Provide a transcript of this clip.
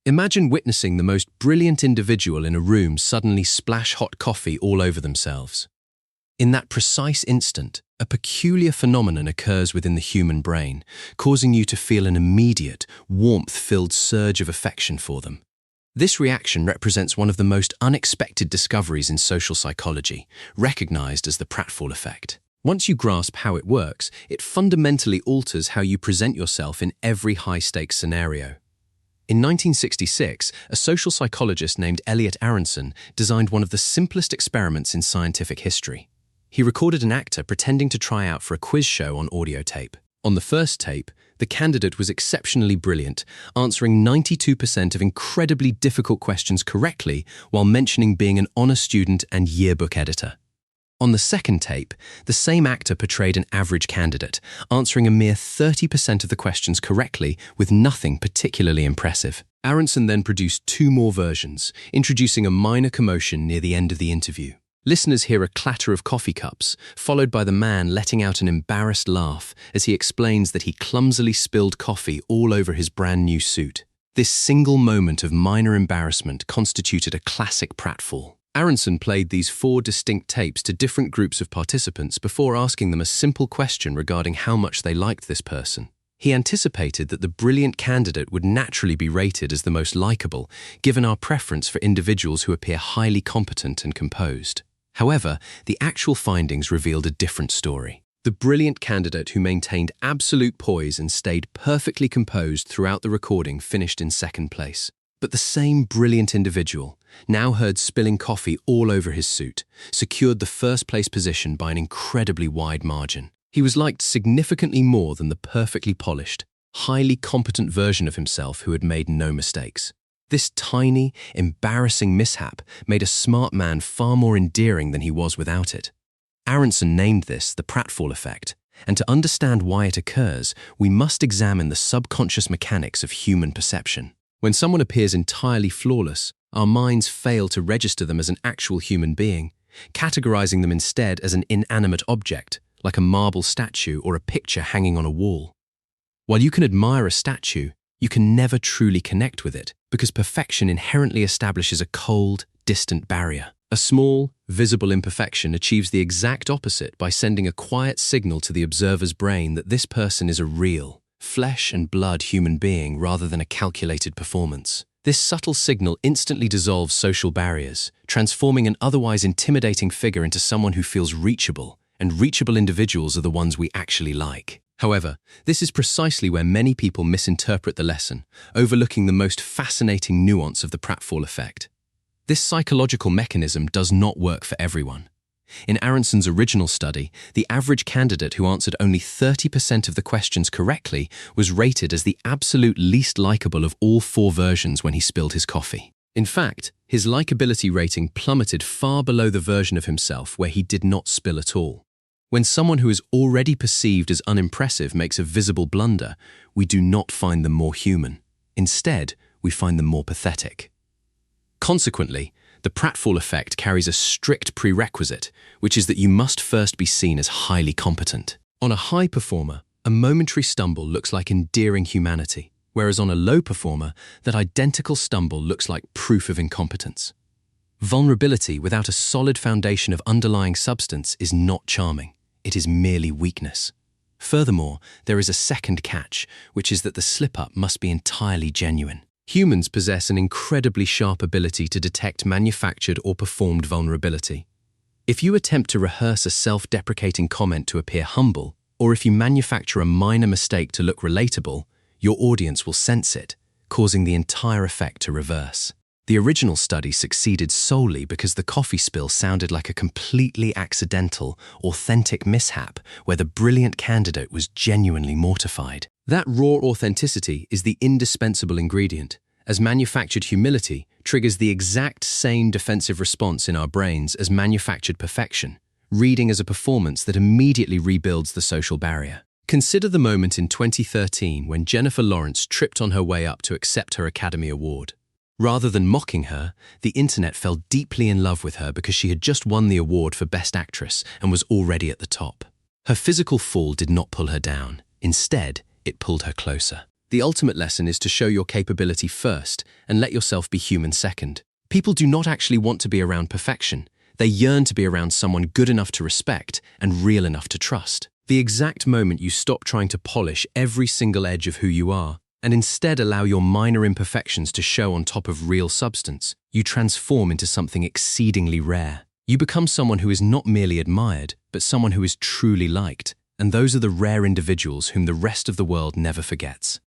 Imagine witnessing the most brilliant individual in a room suddenly splash hot coffee all over themselves. In that precise instant, a peculiar phenomenon occurs within the human brain, causing you to feel an immediate, warmth-filled surge of affection for them. This reaction represents one of the most unexpected discoveries in social psychology, recognized as the Pratfall Effect. Once you grasp how it works, it fundamentally alters how you present yourself in every high-stakes scenario. In 1966, a social psychologist named Elliot Aronson designed one of the simplest experiments in scientific history. He recorded an actor pretending to try out for a quiz show on audio tape. On the first tape, the candidate was exceptionally brilliant, answering 92% of incredibly difficult questions correctly while mentioning being an honor student and yearbook editor. On the second tape, the same actor portrayed an average candidate, answering a mere 30% of the questions correctly with nothing particularly impressive. Aronson then produced two more versions, introducing a minor commotion near the end of the interview. Listeners hear a clatter of coffee cups, followed by the man letting out an embarrassed laugh as he explains that he clumsily spilled coffee all over his brand new suit. This single moment of minor embarrassment constituted a classic pratfall. Aronson played these 4 distinct tapes to different groups of participants before asking them a simple question regarding how much they liked this person. He anticipated that the brilliant candidate would naturally be rated as the most likable, given our preference for individuals who appear highly competent and composed. However, the actual findings revealed a different story. The brilliant candidate who maintained absolute poise and stayed perfectly composed throughout the recording finished in second place. But the same brilliant individual, now heard spilling coffee all over his suit, secured the first-place position by an incredibly wide margin. He was liked significantly more than the perfectly polished, highly competent version of himself who had made no mistakes. This tiny, embarrassing mishap made a smart man far more endearing than he was without it. Aronson named this the Pratfall Effect, and to understand why it occurs, we must examine the subconscious mechanics of human perception. When someone appears entirely flawless, our minds fail to register them as an actual human being, categorizing them instead as an inanimate object, like a marble statue or a picture hanging on a wall. While you can admire a statue, you can never truly connect with it, because perfection inherently establishes a cold, distant barrier. A small, visible imperfection achieves the exact opposite by sending a quiet signal to the observer's brain that this person is a real, flesh and blood human being rather than a calculated performance. This subtle signal instantly dissolves social barriers, transforming an otherwise intimidating figure into someone who feels reachable, and reachable individuals are the ones we actually like. However, this is precisely where many people misinterpret the lesson, overlooking the most fascinating nuance of the Pratfall Effect. This psychological mechanism does not work for everyone. In Aronson's original study, the average candidate who answered only 30% of the questions correctly was rated as the absolute least likable of all 4 versions when he spilled his coffee. In fact, his likability rating plummeted far below the version of himself where he did not spill at all. When someone who is already perceived as unimpressive makes a visible blunder, we do not find them more human. Instead, we find them more pathetic. Consequently, the Pratfall Effect carries a strict prerequisite, which is that you must first be seen as highly competent. On a high performer, a momentary stumble looks like endearing humanity, whereas on a low performer, that identical stumble looks like proof of incompetence. Vulnerability without a solid foundation of underlying substance is not charming. It is merely weakness. Furthermore, there is a second catch, which is that the slip-up must be entirely genuine. Humans possess an incredibly sharp ability to detect manufactured or performed vulnerability. If you attempt to rehearse a self-deprecating comment to appear humble, or if you manufacture a minor mistake to look relatable, your audience will sense it, causing the entire effect to reverse. The original study succeeded solely because the coffee spill sounded like a completely accidental, authentic mishap where the brilliant candidate was genuinely mortified. That raw authenticity is the indispensable ingredient, as manufactured humility triggers the exact same defensive response in our brains as manufactured perfection, reading as a performance that immediately rebuilds the social barrier. Consider the moment in 2013 when Jennifer Lawrence tripped on her way up to accept her Academy Award. Rather than mocking her, the internet fell deeply in love with her because she had just won the award for Best Actress and was already at the top. Her physical fall did not pull her down. Instead, it pulled her closer. The ultimate lesson is to show your capability first and let yourself be human second. People do not actually want to be around perfection. They yearn to be around someone good enough to respect and real enough to trust. The exact moment you stop trying to polish every single edge of who you are and instead allow your minor imperfections to show on top of real substance, you transform into something exceedingly rare. You become someone who is not merely admired, but someone who is truly liked, and those are the rare individuals whom the rest of the world never forgets.